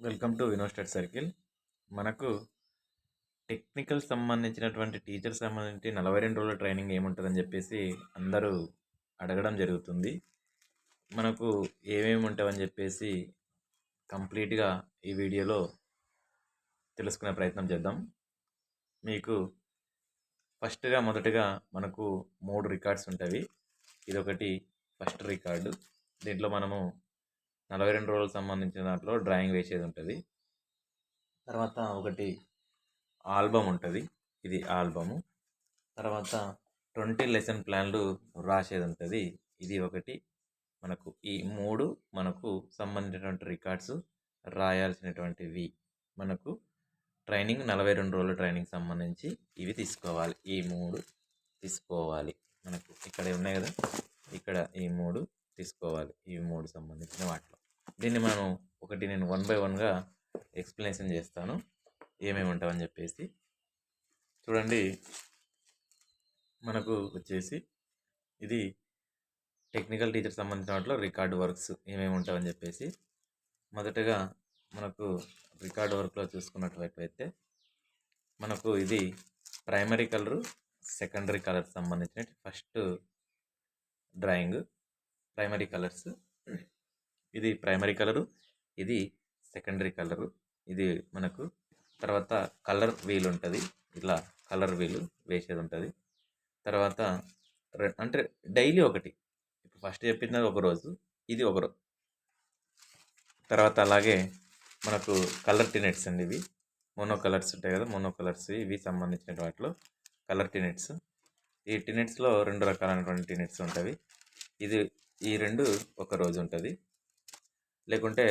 Welcome to వినోస్టెడ్ circle. మనకు technical సంబంధించినటువంటి టీచర్ సంబంధించి 42 రోజుల ట్రైనింగ్ ఏముంటుందని చెప్పేసి అందరూ అడగడం జరుగుతుంది. మనకు ఏమేమి ఉంటామని చెప్పేసి కంప్లీట్గా ఈ వీడియోలో తెలుసుకునే ప్రయత్నం చేద్దాం. మీకు మొదటగా మనకు 3 రికార్డ్స్ ఉంటాయి. ఇదొకటి ఫస్ట్ రికార్డు. దీంట్లో మనము 42 రోజులకు సంబంధించిన దాంట్లో డ్రాయింగ్ వేసేది ఉంటుంది. తర్వాత ఒకటి ఆల్బమ్ ఉంటుంది. ఇది ఆల్బము. తర్వాత 20 లెసన్ ప్లాన్లు రాసేది ఉంటుంది. ఇది ఒకటి. మనకు ఈ 3 మనకు సంబంధించినటువంటి రికార్డ్స్ రాయాల్సినటువంటివి. మనకు ట్రైనింగ్ 42 రోజుల ట్రైనింగ్ సంబంధించి ఇవి తీసుకోవాలి. ఈ 3 తీసుకోవాలి. మనకు ఇక్కడ ఉన్నాయి కదా, ఇక్కడ ఈ 3 తీసుకోవాలి. ఈ 3 సంబంధించిన వాటిలో దీన్ని మనం నేను 1 బై 1గా ఎక్స్ప్లెనేషన్ చేస్తాను ఏమేమి ఉంటామని చెప్పేసి. చూడండి, మనకు వచ్చేసి ఇది టెక్నికల్ టీచర్ సంబంధించిన వాటిలో రికార్డు వర్క్స్ ఏమేమి ఉంటామని చెప్పేసి. మొదటగా మనకు రికార్డు వర్క్లో చూసుకున్నట్లయితే మనకు ఇది ప్రైమరీ కలరు, సెకండరీ కలర్ సంబంధించిన ఫస్ట్ డ్రాయింగ్. ప్రైమరీ కలర్స్, ఇది ప్రైమరీ కలరు, ఇది సెకండరీ కలరు. ఇది మనకు తర్వాత కలర్ వీల్ ఉంటుంది. ఇట్లా కలర్ వీలు వేసేది ఉంటుంది. తర్వాత అంటే డైలీ ఒకటి. ఇప్పుడు ఫస్ట్ చెప్పింది ఒక రోజు, ఇది ఒక రోజు. తర్వాత అలాగే మనకు కలర్ టినెట్స్ అండి. ఇవి మోనో కలర్స్ ఉంటాయి కదా, మోనో కలర్స్ ఇవి సంబంధించిన వాటిలో కలర్ టినెట్స్. ఈ టినెట్స్లో 2 రకాలైనటువంటి టినెట్స్ ఉంటాయి. ఈ 2 ఒక రోజు ఉంటుంది. లేకుంటే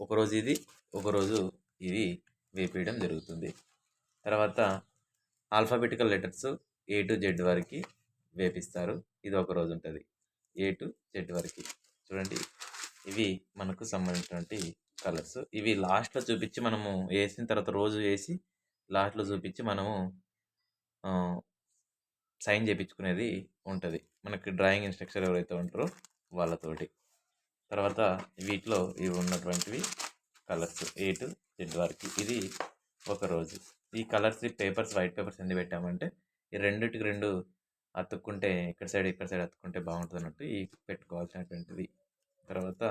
ఒకరోజు ఇది, ఒకరోజు ఇది వేపేయడం జరుగుతుంది. తర్వాత alphabetical letters A to Z వరకు వేపిస్తారు. ఇది ఒక రోజు ఉంటుంది, A to Z వరకు. చూడండి, ఇవి మనకు సంబంధించినటువంటి కలర్స్. ఇవి లాస్ట్లో చూపించి మనము వేసిన తర్వాత రోజు వేసి లాస్ట్లో చూపించి మనము సైన్ చేయించుకునేది ఉంటుంది మనకి డ్రాయింగ్ ఇన్స్ట్రక్టర్ ఎవరైతే ఉంటారో వాళ్ళతోటి. తర్వాత వీటిలో ఇవి ఉన్నటువంటివి కలర్స్ A to Z వరకు. ఇది ఒక రోజు. ఈ కలర్స్ పేపర్స్, వైట్ పేపర్స్ ఎందుకు పెట్టామంటే ఈ రెండిటికి 2 అతుక్కుంటే ఇక్కడ సైడ్ అతుక్కుంటే బాగుంటుంది అన్నట్టు ఈ పెట్టుకోవాల్సినటువంటిది. తర్వాత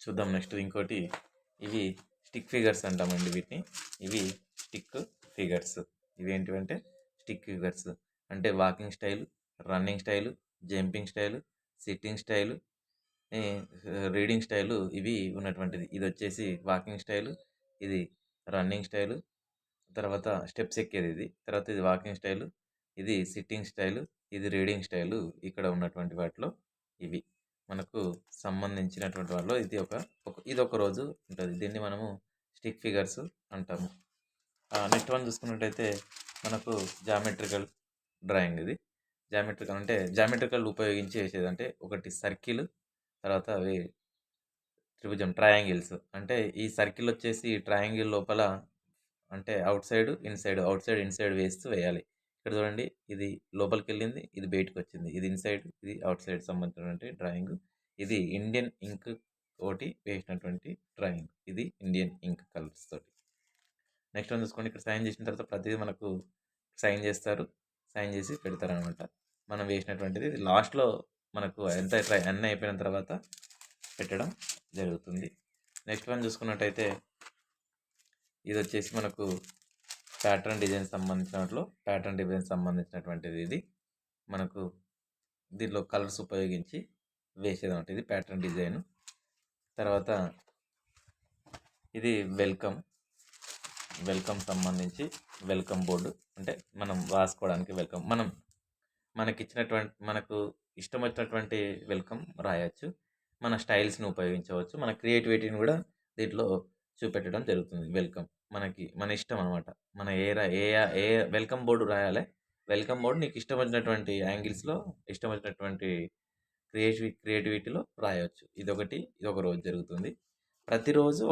చూద్దాం నెక్స్ట్ ఇంకోటి. ఇవి స్టిక్ ఫిగర్స్ అంటామండి వీటిని. ఇవి స్టిక్ ఫిగర్స్. ఇవి ఏంటివంటే స్టిక్ ఫిగర్స్ అంటే walking style, running style, jumping style, sitting style, reading style ఇవి ఉన్నటువంటిది. ఇది వచ్చేసి వాకింగ్ స్టైలు, ఇది రన్నింగ్ స్టైలు, తర్వాత స్టెప్స్ ఎక్కేది ఇది. తర్వాత ఇది వాకింగ్ స్టైలు, ఇది సిట్టింగ్ స్టైలు, ఇది రీడింగ్ స్టైలు. ఇక్కడ ఉన్నటువంటి వాటిలో ఇవి మనకు సంబంధించినటువంటి వాటిలో ఇది ఒక రోజు ఉంటుంది. దీన్ని మనము స్టిక్ ఫిగర్స్ అంటాము. నెక్స్ట్ వన్ చూసుకున్నట్టయితే మనకు జామెట్రికల్ డ్రాయింగ్. ఇది జామెట్రికల్ అంటే జామెట్రికల్ ఉపయోగించి వేసేది. అంటే ఒకటి సర్కిల్, తర్వాత అవి త్రిభుజం, ట్రయాంగిల్స్. అంటే ఈ సర్కిల్ వచ్చేసి ట్రయాంగిల్ లోపల అంటే అవుట్ సైడ్ ఇన్సైడ్ వేస్తూ వేయాలి. ఇక్కడ చూడండి, ఇది లోపలికి వెళ్ళింది, ఇది బయటకు వచ్చింది, ఇది ఇన్సైడ్, ఇది అవుట్ సైడ్ సంబంధించినటువంటి డ్రాయింగ్. ఇది ఇండియన్ ఇంక్ తోటి వేసినటువంటి డ్రాయింగ్. ఇది ఇండియన్ ఇంక్ కలర్స్ తోటి. నెక్స్ట్ వన్ చూసుకోండి. ఇక్కడ సైన్ చేసిన తర్వాత ప్రతిదీ మనకు సైన్ చేస్తారు, సైన్ చేసి పెడతారనమాట. మనం వేసినటువంటిది ఇది లాస్ట్లో మనకు అన్నీ అయిపోయిన తర్వాత పెట్టడం జరుగుతుంది. నెక్స్ట్ వన్ చూసుకున్నట్టయితే ఇది వచ్చేసి మనకు ప్యాటర్న్ డిజైన్ సంబంధించినటువంటిది. ఇది మనకు దీనిలో కలర్స్ ఉపయోగించి వేసేది ఉంటుంది. ఇది ప్యాటర్న్ డిజైన్. తర్వాత ఇది వెల్కమ్ సంబంధించి వెల్కమ్ బోర్డు. అంటే మనం రాసుకోవడానికి వెల్కమ్, మనకు ఇష్టం వచ్చినటువంటి వెల్కమ్ రాయొచ్చు. మన స్టైల్స్ని ఉపయోగించవచ్చు, మన క్రియేటివిటీని కూడా దీంట్లో చూపెట్టడం జరుగుతుంది. వెల్కమ్ మన ఇష్టం అనమాట. మన ఏ వెల్కమ్ బోర్డు రాయాలి. వెల్కమ్ బోర్డు నీకు ఇష్టం వచ్చినటువంటి యాంగిల్స్లో, ఇష్టం వచ్చినటువంటి క్రియేటివిటీలో రాయవచ్చు. ఇది ఒక రోజు జరుగుతుంది. ప్రతిరోజు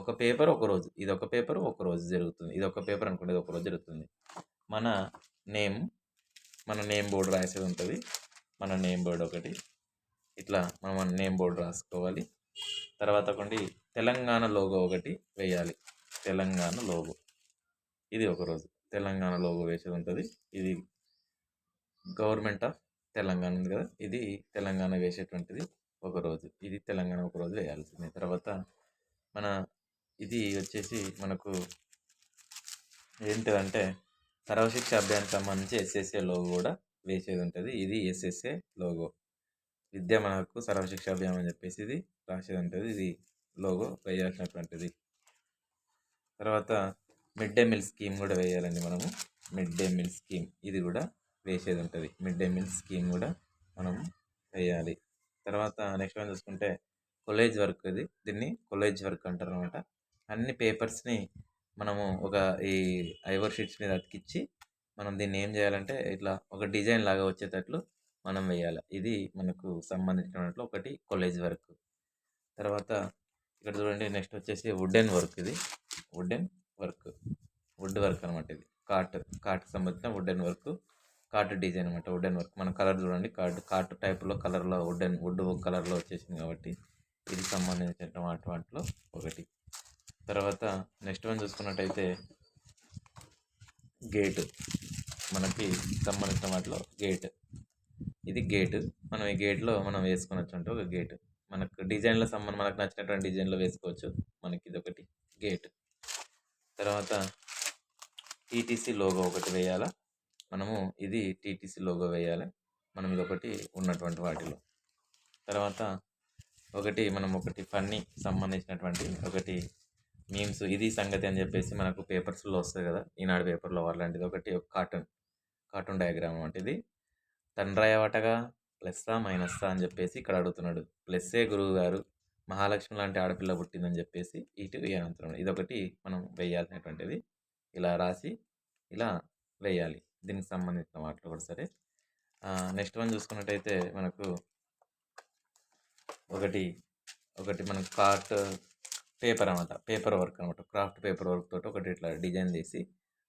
ఒక పేపర్ ఒక రోజు. ఇది ఒక పేపర్ ఒక రోజు జరుగుతుంది. ఇది ఒక పేపర్ అనుకోండి, ఇది ఒక రోజు జరుగుతుంది. మన నేమ్ బోర్డు రాసేది ఉంటుంది. మన నేమ్ బోర్డు ఒకటి. ఇట్లా మనం నేమ్ బోర్డు రాసుకోవాలి. తర్వాత తెలంగాణ లోగో ఒకటి వేయాలి. తెలంగాణ లోగో ఇది ఒకరోజు. తెలంగాణ లోగో వేసేది ఉంటుంది. ఇది గవర్నమెంట్ ఆఫ్ తెలంగాణ ఉంది కదా, ఇది తెలంగాణ వేసేటువంటిది ఒకరోజు. ఇది తెలంగాణ ఒకరోజు వేయాల్సిందే. తర్వాత మన ఇది వచ్చేసి మనకు ఏంటిదంటే సర్వశిక్ష అభియాన్ సంబంధించి ఎస్ఎస్ఏ లోగో కూడా వేసేది ఉంటుంది. ఇది ఎస్ఎస్ఏ లోగో. విద్య మన హక్కు సర్వశిక్ష అభియాన్ అని చెప్పేసి ఇది రాసేది ఉంటుంది. ఇది లోగో వేయాల్సినటువంటిది. తర్వాత మిడ్ డే మీల్ స్కీమ్ కూడా వేయాలండి మనము. మిడ్ డే మీల్ స్కీమ్ ఇది కూడా వేసేది ఉంటుంది. మిడ్ డే మీల్ స్కీమ్ కూడా మనం వేయాలి. తర్వాత నెక్స్ట్ వన్ చూసుకుంటే కాలేజ్ వర్క్. దీన్ని కాలేజ్ వర్క్ అంటారు అనమాట. అన్ని పేపర్స్ని మనము ఈ ఐవర్ షీట్స్ మీద అతికిచ్చి మనం దీన్ని ఏం చేయాలంటే ఇట్లా ఒక డిజైన్ లాగా వచ్చేటట్లు మనం వేయాలి. ఇది మనకు సంబంధించినట్లు ఒకటి కాలేజ్ వర్క్. తర్వాత ఇక్కడ చూడండి, నెక్స్ట్ వచ్చేసి వుడెన్ వర్క్. ఇది వుడ్ వర్క్ అనమాట. ఇది కార్ట్కి సంబంధించిన వుడెన్ వర్క్, కార్ట్ డిజైన్ అనమాట. వుడెన్ వర్క్ మన కలర్ చూడండి, కార్ట్ టైప్లో కలర్లో వుడ్ కలర్లో వచ్చేసింది కాబట్టి ఇది సంబంధించిన వాటిలో ఒకటి. తర్వాత నెక్స్ట్ వన్ చూసుకున్నట్టయితే గేట్, మనకి సంబంధించిన వాటిలో గేట్. ఇది గేట్. మనం ఈ గేట్లో మనం వేసుకున్నట్టు అంటే ఒక గేట్ మనకు డిజైన్లో మనకు నచ్చినటువంటి డిజైన్లో వేసుకోవచ్చు. మనకి ఇది ఒకటి గేట్. తర్వాత టీటీసీ లోగో ఒకటి వేయాలా మనము. ఇది టీటీసీ లోగో వేయాలి మనం. ఇది ఒకటి ఉన్నటువంటి వాటిలో. తర్వాత మనం ఒకటి ఫన్నీ సంబంధించినటువంటి ఒకటి మీమ్స్ ఇది సంగతి అని చెప్పేసి మనకు పేపర్స్లో వస్తుంది కదా, ఈనాడు పేపర్లో అలాంటిది ఒకటి కార్టూన్ డయాగ్రామ్ అనమాట. ఇది తండ్రయ్యవటగా ప్లస్సా మైనస్సా అని చెప్పేసి ఇక్కడ అడుగుతున్నాడు. ప్లస్సే గురువు గారు, మహాలక్ష్మి లాంటి ఆడపిల్ల పుట్టిందని చెప్పేసి ఇటు వేయాలంటున్నాడు. ఇదొకటి మనం వేయాల్సినటువంటిది. ఇలా రాసి ఇలా వేయాలి. దీనికి సంబంధించిన వాటిలో కూడా సరే. నెక్స్ట్ వన్ చూసుకున్నట్టయితే మనకు ఒకటి మనకు కార్ట్ పేపర్ అనమాట, పేపర్ వర్క్ అనమాట. క్రాఫ్ట్ పేపర్ వర్క్ తోటి ఒకటి ఇట్లా డిజైన్ తీసి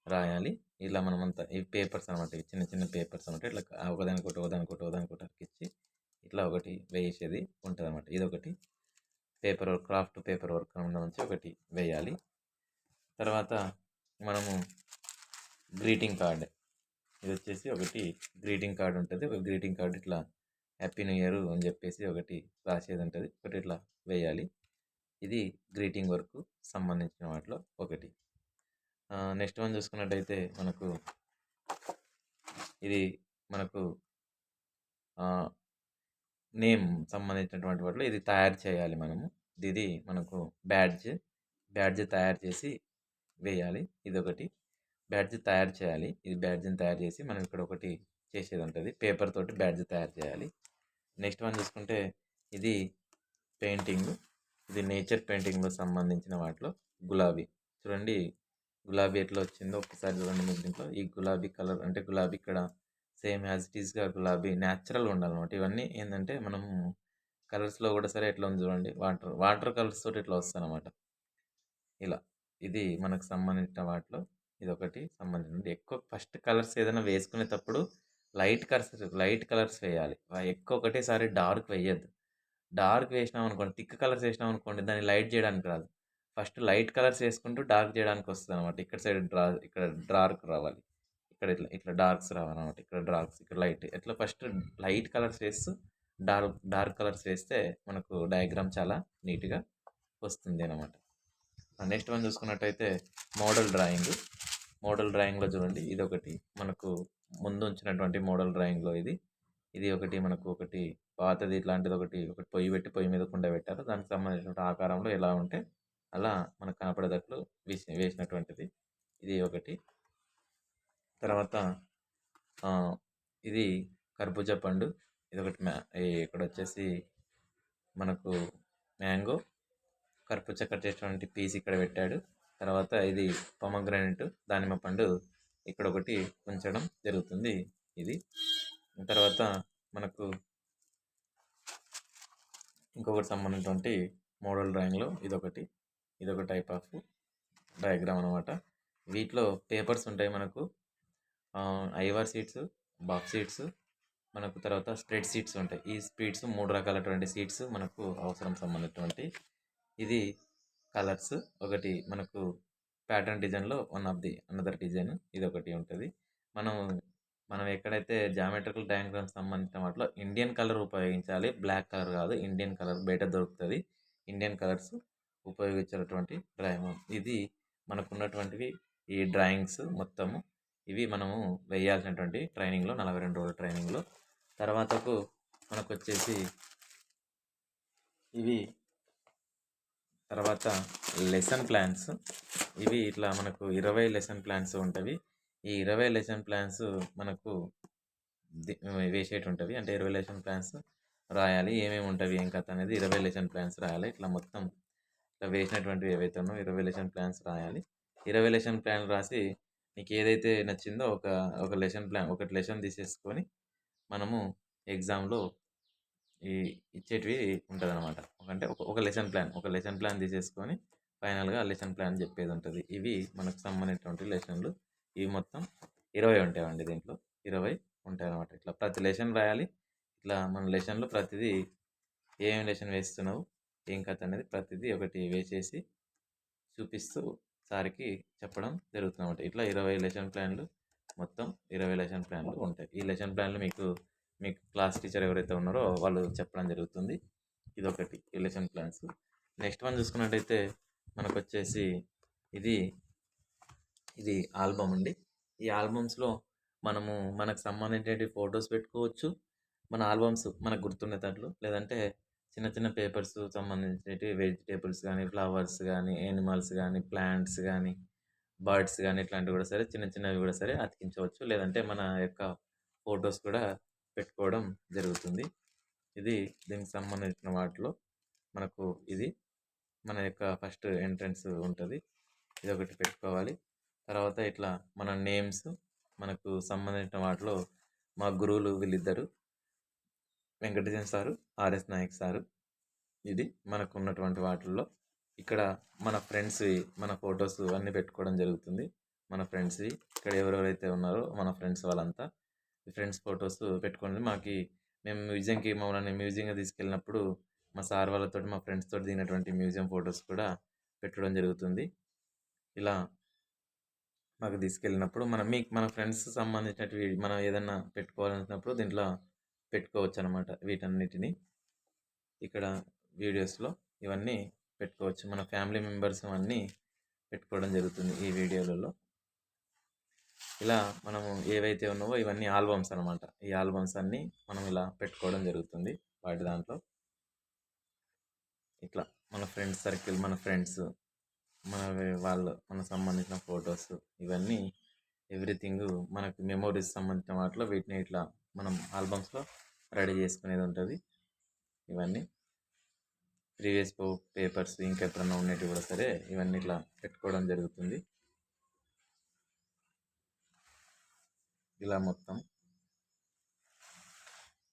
రాయాలి. ఇలా మనమంతా ఈ పేపర్స్ అనమాట, చిన్న చిన్న పేపర్స్ అనమాట. ఇట్లా ఒకదానికొకటి అతికిచ్చి ఇట్లా ఒకటి వేసేది ఉంటుంది అనమాట. ఇదొకటి paper work, craft paper work నుంచి ఒకటి వేయాలి. తర్వాత మనము గ్రీటింగ్ కార్డ్, ఇది వచ్చేసి ఒకటి గ్రీటింగ్ కార్డ్ ఉంటుంది. ఒక గ్రీటింగ్ కార్డ్ ఇట్లా హ్యాపీ న్యూ ఇయర్ అని చెప్పేసి ఒకటి రాసేది ఉంటుంది. ఒకటి ఇట్లా వేయాలి. ఇది గ్రీటింగ్ వర్క్ సంబంధించిన వాటిలో ఒకటి. నెక్స్ట్ వన్ చూసుకున్నట్టయితే ఇది మనకు నేమ్ సంబంధించినటువంటి వాటిలో ఇది తయారు చేయాలి మనము. ఇది మనకు బ్యాడ్జ్ తయారు చేసి వేయాలి. ఇదొకటి బ్యాడ్జ్ తయారు చేయాలి. ఇది బ్యాడ్జ్ని తయారు చేసి మనం ఇక్కడ ఒకటి చేసేది ఉంటుంది. పేపర్ తోటి బ్యాడ్జ్ తయారు చేయాలి. నెక్స్ట్ వన్ చూసుకుంటే ఇది పెయింటింగ్. ఇది నేచర్ పెయింటింగ్లో సంబంధించిన వాటిలో గులాబీ. చూడండి గులాబీ ఎట్లా వచ్చిందో ఒకసారి చూడండి. మీకు దీంట్లో ఈ గులాబీ కలర్ అంటే గులాబీ ఇక్కడ సేమ్ యాజ్ ఇట్ ఈస్గా గులాబీ న్యాచురల్గా ఉండాలన్నమాట. ఇవన్నీ ఏంటంటే మనము కలర్స్లో కూడా సరే ఎట్లా ఉంది చూడండి, వాటర్ కలర్స్ తోటి ఇట్లా వస్తాయి అన్నమాట. ఇలా ఇది మనకు సంబంధించిన వాటిలో ఇది ఒకటి సంబంధించింది. ఎక్కువ ఫస్ట్ కలర్స్ ఏదైనా వేసుకునేటప్పుడు లైట్ కలర్స్ వేయాలి. ఎక్కువ ఒకటేసారి డార్క్ వేయద్దు. డార్క్ వేసినాం అనుకోండి, థిక్ కలర్స్ వేసినాం అనుకోండి, దాన్ని లైట్ చేయడానికి రాదు. ఫస్ట్ లైట్ కలర్స్ వేసుకుంటూ డార్క్ చేయడానికి వస్తుంది అనమాట. ఇక్కడ సైడ్ ఇక్కడ డార్క్ రావాలి, ఇక్కడ ఇట్లా డార్క్స్ రావాలన్నమాట. ఇక్కడ డార్క్స్, ఇక్కడ లైట్, ఇట్లా ఫస్ట్ లైట్ కలర్స్ వేస్తూ డార్క్ కలర్స్ వేస్తే మనకు డయాగ్రామ్ చాలా నీట్గా వస్తుంది అనమాట. నెక్స్ట్ వన్ చూసుకున్నట్టయితే మోడల్ డ్రాయింగ్లో చూడండి, ఇది ఒకటి మనకు ముందు ఉంచినటువంటి మోడల్ డ్రాయింగ్లో ఇది ఒకటి మనకు ఒకటి పాతది ఇట్లాంటిది ఒకటి పొయ్యి మీద కుండ పెట్టారు. దానికి సంబంధించిన ఆకారంలో ఎలా ఉంటే అలా మనకు కనపడేటట్లు వేసినటువంటిది ఇది ఒకటి. తర్వాత ఇది కర్బూజా పండు, ఇది ఒకటి. ఇక్కడ వచ్చేసి మనకు మ్యాంగో, కర్బూజా కట్ చేసినటువంటి పీస్ ఇక్కడ పెట్టాడు. తర్వాత ఇది పొమగ్రానైట్, దానిమ్మ పండు ఇక్కడ ఒకటి ఉంచడం జరుగుతుంది. ఇది తర్వాత మనకు ఇంకొకటి సంబంధించినటువంటి మోడల్ డ్రాయింగ్లో ఇదొక టైప్ ఆఫ్ డయాగ్రామ్ అనమాట. వీటిలో పేపర్స్ ఉంటాయి మనకు, ఐవర్ షీట్స్, బాక్స్ షీట్స్, మనకు తర్వాత స్ప్రెడ్ సీట్స్ ఉంటాయి. ఈ స్ప్రెడ్స్ 3 రకాలటువంటి సీట్స్ మనకు అవసరం సంబంధించినటువంటి. ఇది కలర్స్ ఒకటి మనకు ప్యాటర్న్ డిజైన్‌లో one of the another design ఇదొకటి ఉంటది. మనం మనం ఎక్కడైతే జామెట్రికల్ డయాగ్రామ్స్ సంబంధించిన వాటిలో ఇండియన్ కలర్ ఉపయోగించాలి. బ్లాక్ కలర్ కాదు. ఇండియన్ కలర్ బయట దొరుకుతది. ఇండియన్ కలర్స్ ఉపయోగించేటటువంటి డ్రాయింగ్. ఇది మనకున్నటువంటివి ఈ డ్రాయింగ్స్ మొత్తము. ఇవి మనము వేయాల్సినటువంటి ట్రైనింగ్‌లో 42 రోజుల ట్రైనింగ్‌లో. తర్వాతకు మనకొచ్చేసి ఇవి తర్వాత లెసన్ ప్లాన్స్. ఇవి ఇట్లా మనకు 20 లెసన్ ప్లాన్స్ ఉంటవి. ఈ 20 లెసన్ ప్లాన్స్ మనకు వేసేటుంటవి. అంటే 20 లెసన్ ప్లాన్స్ రాయాలి. ఏమేమి ఉంటవి, ఏం కథ అనేది 20 లెసన్ ప్లాన్స్ రాయాలి. ఇట్లా మొత్తం ఇట్లా వేసినటువంటివి ఏవైతే ఉన్నాయో 20 లెసన్ ప్లాన్స్ రాయాలి. 20 లెసన్ ప్లాన్ రాసి నీకు ఏదైతే నచ్చిందో ఒక లెసన్ ప్లాన్ ఒకటి లెసన్ తీసేసుకొని మనము ఎగ్జామ్‌లో ఈ ఇచ్చేటివి ఉంటదనమాట. అంటే ఒక లెసన్ ప్లాన్ తీసేసుకొని ఫైనల్‌గా లెసన్ ప్లాన్ చెప్పేది ఉంటది. ఇవి మనకు సంబంధించినటువంటి లెసన్‌లు. ఇవి మొత్తం 20 ఉంటాయండి దీంట్లో. 20 ఉంటాయన్నమాట. ఇట్లా ప్రతి లెసన్ రాయాలి. ఇట్లా మన లెసన్‌లో ప్రతిదీ ఏం లెసన్ వేస్తున్నావు, ఏం కథ అనేది ప్రతిదీ ఒకటి వేసేసి చూపిస్తూ సార్‌కి చెప్పడం జరుగుతుందన్నమాట. ఇట్లా 20 లెసన్ ప్లాన్‌లు మొత్తం 20 లెసన్ ప్లాన్‌లు ఉంటాయి. ఈ లెసన్ ప్లాన్‌లు మీకు క్లాస్ టీచర్ ఎవరైతే ఉన్నారో వాళ్ళు చెప్పడం జరుగుతుంది. ఇదొకటి ఈ లెసన్ ప్లాన్స్. నెక్స్ట్ వన్ చూసుకున్నట్టయితే మనకొచ్చేసి ఇది ఇది ఆల్బమ్ అండి. ఈ ఆల్బమ్స్‌లో మనము మనకు సంబంధించినటువంటి ఫోటోస్ పెట్టుకోవచ్చు. మన ఆల్బమ్స్ మనకు గుర్తుండేటట్లు లేదంటే చిన్న చిన్న పేపర్స్ సంబంధించినవి వెజిటేబుల్స్ గానీ, ఫ్లవర్స్ గానీ, యానిమల్స్ గానీ, ప్లాంట్స్ గానీ, బర్డ్స్ గానీ ఇట్లాంటివి కూడా సరే చిన్న చిన్నవి కూడా సరే అతికించవచ్చు. లేదంటే మన యొక్క ఫోటోస్ కూడా పెట్టుకోవడం జరుగుతుంది. ఇది దీనికి సంబంధించిన వాటిలో మనకు ఇది మన యొక్క ఫస్ట్ ఎంట్రన్స్ ఉంటది. ఇదొకటి పెట్టుకోవాలి. తర్వాత ఇట్లా మన నేమ్స్ మనకు సంబంధించిన వాటిలో మా గురువులు వీళ్ళిద్దరు Venkatesan sir, RS Nayak sir. ఇది మనకున్నటువంటి వాటిల్లో ఇక్కడ మన ఫ్రెండ్స్‌వి మన ఫోటోస్ అన్నీ పెట్టుకోవడం జరుగుతుంది. మన ఫ్రెండ్స్‌వి ఇక్కడ ఎవరెవరైతే ఉన్నారో మన ఫ్రెండ్స్ వాళ్ళంతా ఈ ఫ్రెండ్స్ ఫోటోస్ పెట్టుకోండి. మేము మమ్మల్ని మ్యూజియంకి తీసుకెళ్ళినప్పుడు మా సార్ వాళ్ళతోటి మా ఫ్రెండ్స్ తోటి దిగినటువంటి మ్యూజియం ఫోటోస్ కూడా పెట్టడం జరుగుతుంది. ఇలా మాకు తీసుకెళ్ళినప్పుడు మన ఫ్రెండ్స్ సంబంధించినటివి మనం ఏదన్నా పెట్టుకోవాలనుకున్నప్పుడు దీంట్లో పెట్టుకోవచ్చనమాట వీటన్నిటిని. ఇక్కడ వీడియోస్‌లో ఇవన్నీ పెట్టుకోవచ్చు. మన ఫ్యామిలీ మెంబర్స్ అన్నీ పెట్టుకోవడం జరుగుతుంది ఈ వీడియోలలో. ఇలా మనము ఏవైతే ఉన్నావో ఇవన్నీ ఆల్బమ్స్ అనమాట. ఈ ఆల్బమ్స్ అన్నీ మనం ఇలా పెట్టుకోవడం జరుగుతుంది వాటి దాంట్లో. ఇట్లా మన ఫ్రెండ్స్ సర్కిల్, మన ఫ్రెండ్స్, మనకు సంబంధించిన ఫోటోస్ ఇవన్నీ ఎవ్రీథింగ్ మనకు మెమోరీస్ సంబంధించిన వాటిలో వీటిని ఇట్లా మనం ఆల్బమ్స్‌లో రెడీ చేసుకునేది ఉంటుంది. ఇవన్నీ ప్రీవియస్ పేపర్స్ ఇంకెప్పుడన్నా ఉన్నటివి కూడా సరే ఇవన్నీ ఇట్లా పెట్టుకోవడం జరుగుతుంది. ఇలా మొత్తం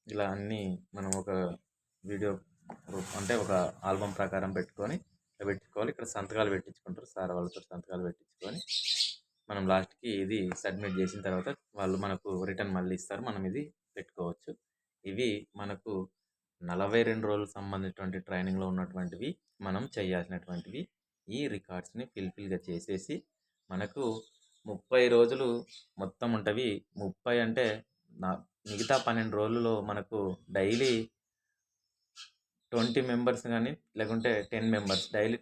ఇలా అన్నీ మనం ఒక వీడియో అంటే ఒక ఆల్బమ్ ప్రకారం పెట్టుకోవాలి. ఇక్కడ సంతకాలు పెట్టించుకుంటారు. సార్ వాళ్ళతో సంతకాలు పెట్టించుకొని మనం లాస్ట్‌కి ఇది సబ్మిట్ చేసిన తర్వాత వాళ్ళు మనకు రిటర్న్ మళ్ళీ ఇస్తారు. మనం ఇది పెట్టుకోవచ్చు. ఇవి మనకు 42 రోజులకు సంబంధించినటువంటి ట్రైనింగ్‌లో ఉన్నటువంటివి మనం చేయాల్సినటువంటివి. ఈ రికార్డ్స్‌ని ఫుల్‌ఫిల్‌గా చేసేసి మనకు 30 రోజులు మొత్తం ఉంటవి. 30 అంటే మిగతా 12 రోజుల్లో మనకు డైలీ 20 మెంబర్స్ కానీ లేకుంటే 10 మెంబర్స్ డైలీ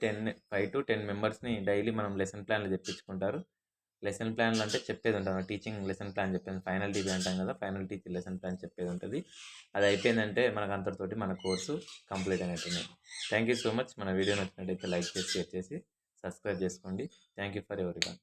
5-10 మెంబర్స్‌ని డైలీ మనం లెసన్ ప్లాన్లు చెప్పించుకుంటారు. లెసన్ ప్లాన్లు అంటే చెప్పేది ఉంటుంది. టీచింగ్ లెసన్ ప్లాన్ చెప్పేది ఫైనల్ టీపీ అంటాం కదా! ఫైనల్ టీచర్ లెసన్ ప్లాన్ చెప్పేది ఉంటుంది. అది అయిపోయిందంటే మనకు అంతటితోటి మన కోర్సు కంప్లీట్ అయినట్టుంది. Thank you so much. మన వీడియో నచ్చినట్టయితే లైక్ చేసి, షేర్ చేసి, సబ్స్క్రైబ్ చేసుకోండి. Thank you for everyone.